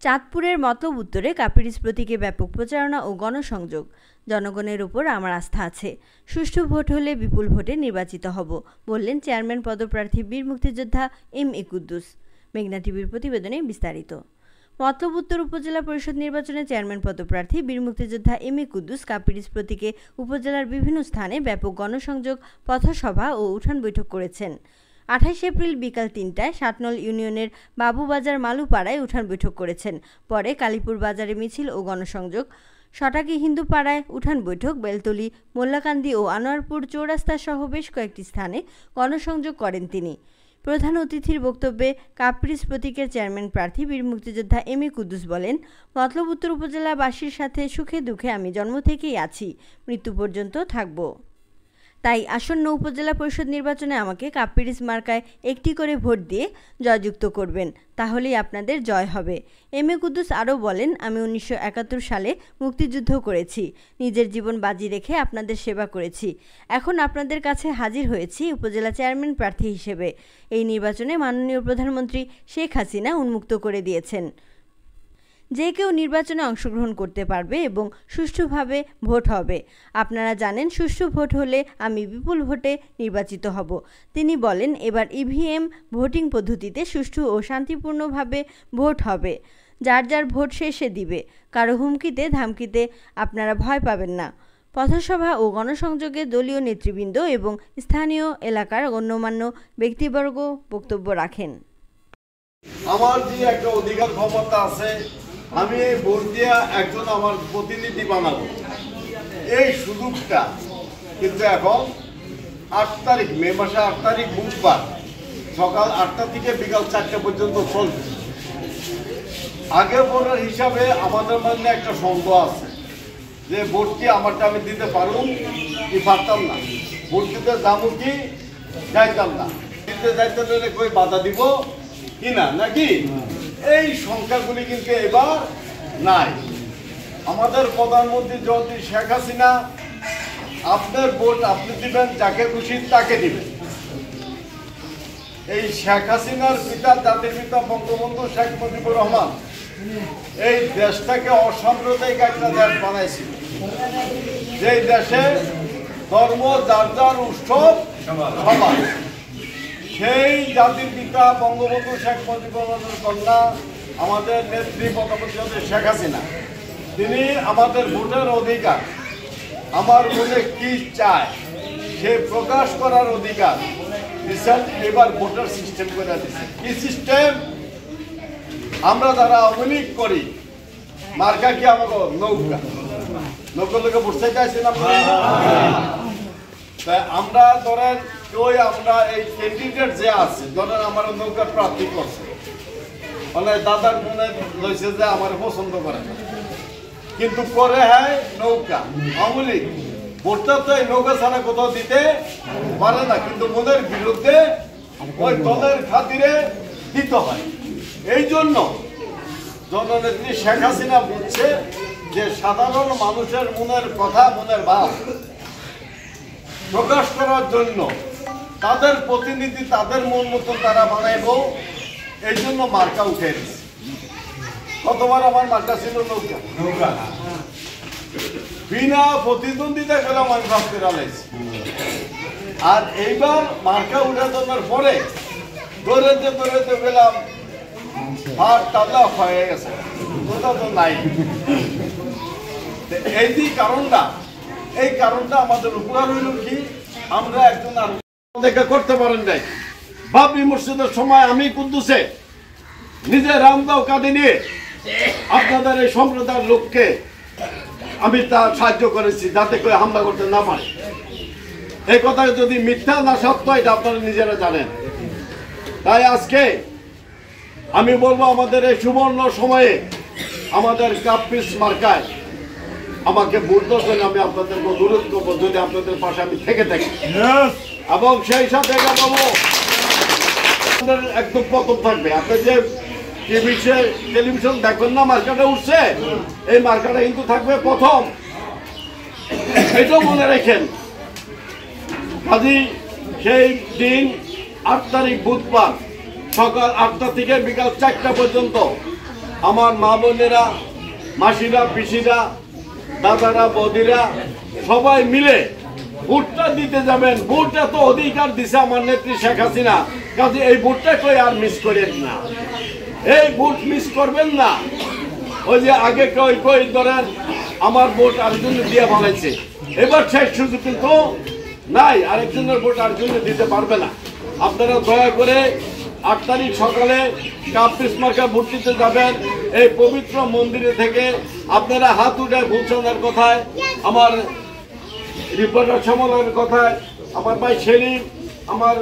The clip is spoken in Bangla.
চাঁদপুরের মতলব উত্তরে কাপিরিস প্রতীকে ব্যাপক প্রচারণা ও গণসংযোগ। জনগণের ওপর আমার আস্থা আছে, সুষ্ঠু ভোট হলে বিপুল ভোটে নির্বাচিত হব, বললেন চেয়ারম্যান পদপ্রার্থী বীর মুক্তিযোদ্ধা এম.এ. কুদ্দুস। মেঘনা টিভির প্রতিবেদনে বিস্তারিত। মতলব উত্তর উপজেলা পরিষদ নির্বাচনে চেয়ারম্যান পদপ্রার্থী বীর মুক্তিযোদ্ধা এম.এ. কুদ্দুস কাপিরিস প্রতীকে উপজেলার বিভিন্ন স্থানে ব্যাপক গণসংযোগ, পথসভা ও উঠান বৈঠক করেছেন। 28 এপ্রিল বিকাল 3টায় 7 নং ইউনিয়নের বাবুবাজার মালুপাড়ায় উঠান বৈঠক করেছেন। পরে কালীপুর বাজারে মিছিল ও গণসংযোগ, সটাকি হিন্দু পাড়ায় উঠান বৈঠক, বেলতলী, মোল্লাকান্দি ও আনোয়ারপুর চৌরাস্তা সহ বেশ কয়েকটি স্থানে গণসংযোগ করেন তিনি। প্রধান অতিথির বক্তব্যে কাপিরিস প্রতীকের চেয়ারম্যান প্রার্থী বীর মুক্তিযোদ্ধা এম.এ. কুদ্দুস বলেন, মতলব উত্তর উপজেলাবাসীর সাথে সুখে দুঃখে আমি জন্ম থেকেই আছি, মৃত্যু পর্যন্ত থাকব। তাই আসন্ন উপজেলা পরিষদ নির্বাচনে আমাকে কাপিরিস মার্কায় একটি করে ভোট দিয়ে জয়যুক্ত করবেন, তাহলেই আপনাদের জয় হবে। এম.এ. কুদ্দুস আরও বলেন, আমি 1971 সালে মুক্তিযুদ্ধ করেছি, নিজের জীবন বাজি রেখে আপনাদের সেবা করেছি। এখন আপনাদের কাছে হাজির হয়েছি উপজেলা চেয়ারম্যান প্রার্থী হিসেবে। এই নির্বাচনে মাননীয় প্রধানমন্ত্রী শেখ হাসিনা উন্মুক্ত করে দিয়েছেন, যে কেউ নির্বাচনে অংশগ্রহণ করতে পারবে এবং সুষ্ঠুভাবে ভোট হবে। আপনারা জানেন, সুষ্ঠু ভোট হলে আমি বিপুল ভোটে নির্বাচিত হব। তিনি বলেন, এবার ইভিএম ভোটিং পদ্ধতিতে সুষ্ঠু ও শান্তিপূর্ণভাবে ভোট হবে। যার যার ভোট শেষে দিবে, কারো হুমকিতে ধামকিতে আপনারা ভয় পাবেন না। পথসভা ও গণসংযোগে দলীয় নেতৃবৃন্দ এবং স্থানীয় এলাকার গণ্যমান্য ব্যক্তিবর্গ বক্তব্য রাখেন। আমার যে একটা অধিকার ক্ষমতা আছে, আমি এই ভোট দিয়ে একজন আমার প্রতিনিধি বানাবো, এই সুযোগটা কিন্তু এখন 8 তারিখ, মে মাসে 8 তারিখ বুধবার সকাল 8টা থেকে বিকাল 4টা পর্যন্ত চলবে। আগে ভোটার হিসাবে আমাদের মধ্যে একটা সন্দেহ আছে যে ভোটটি আমারটা আমি দিতে পারুম কি পারতাম না, ভোট দিতে যাবো কি যাইতাম না, দিতে যাইতে গেলে কই বাধা দিব কিনা নাকি, এই সংখ্যাগুলি কিন্তু এবার নাই। আমাদের প্রধানমন্ত্রী যদি শেখ হাসিনা, আপনার ভোট আপনি দিবেন, যাকে খুশি তাকে দিবেন। এই শেখ হাসিনার পিতা, জাতির পিতা বঙ্গবন্ধু শেখ মুজিবুর রহমান এই দেশটাকে অসাম্প্রদায়িক একটা দেশ বানাইছিল, যেই দেশে ধর্ম যার যার উৎসব সমান। সেই জাতির পিতা বঙ্গবন্ধু শেখ মুজিবুর রহমানের কন্যা আমাদের নেত্রী প্রধানমন্ত্রী শেখ হাসিনা, তিনি আমাদের ভোটের অধিকার, আমার মনে কি চায় সে প্রকাশ করার অধিকার দিচ্ছেন। এবার ভোটার সিস্টেম করে দিচ্ছে। কি সিস্টেম? আমরা যারা আওয়ামী লীগ করি, মার্কা কি আমাকে নৌকা, নৌকা লোকে বুঝতে চাইছিলাম। তাই আমরা ধরেন ওই আমরা এই ক্যান্ডিডেট যে আছে, ধরেন আমার নৌকার প্রার্থী করছে, মানে দাদার মনে লইছে যে আমার পছন্দ করে না, কিন্তু করে হ্যাঁ নৌকা আওয়ামী লীগ, ভোটটা তো এই নৌকা ছাড়া কোথাও দিতে পারে না, কিন্তু মনের বিরুদ্ধে ওই দলের খাতিরে দিতে হয়। এই জন্য জননেত্রী শেখ হাসিনা বুঝছে যে সাধারণ মানুষের মনের কথা, মনের ভাব প্রকাশ করার জন্য তাদের প্রতিনিধি তাদের মন মতন তারা বানাইব, এই জন্য মার্কা উঠে দিচ্ছে। কতবার আমার মার্কা ছিল নৌকা, বিনা প্রতিদ্বন্দ্বিতা গেলাম আমি ভাবতে রালাইছি। আর এইবার মার্কা উঠে দেওয়ার পরে দৌড়াতে গেলাম, হাত তাজা হয়ে গেছে, কোথাও তো নাই। এই যে কারণটা, এই কারণটা আমাদের উপকার হইল কি, আমরা একজন দেখা করতে পারেন নাই। বাবরি মসজিদের সময় আমি কুদ্দুসে নিজে রামদাও কাঁধে নিয়ে আপনাদের এই সম্প্রদায়ের লোককে আমি তা সাহায্য করেছি, যাতে করে হামলা করতে না পারে। এই কথা যদি মিথ্যা না সত্য, এটা আপনারা নিজেরা জানেন। তাই আজকে আমি বলবো, আমাদের এই সুবর্ণ সময়ে আমাদের কাপিরিস মার্কায় আমাকে ভোট দেবেন। আমি আপনাদেরকে অনুরোধ করবো, যদি আপনাদের পাশে আমি থেকে থাকি, এবং সেই সাথে বলবো একদম প্রথম থাকবে। আপনি যে টেলিভিশন দেখবেন না, মার্কাটা উঠছে, এই মার্কাটা কিন্তু থাকবে প্রথম, এটাও মনে রাখেন। কাজী সেই দিন 8 তারিখ বুধবার সকাল 8টা থেকে বিকাল 4টা পর্যন্ত আমার মা বোনেরা, মাসিরা, পিসিরা, দাদারা, বৌদিরা সবাই মিলে ভোটটা দিতে যাবেন। ভোটটা তো অধিকার দিছে আমার নেত্রী শেখ হাসিনা, কাজে এই ভোটটা কই আর মিস করেন না, এই ভোট মিস করবেন না। ওই যে আগে কই ধরেন আমার ভোট আরেকজনে দিয়ে বানাইছে, এবার শেষ সুযোগ কিন্তু নাই, আরেকজনের ভোট আরেকজনে দিতে পারবে না। আপনারা দয়া করে 8 তারিখ সকালে কাপ-পিস মার্কা ভোট দিতে যাবেন। এই পবিত্র মন্দিরে থেকে আপনারা হাত উঠে ভূষণের কথায়, আমার রিপোর্টার সমলের কথায়, আমার ভাই সেলিম, আমার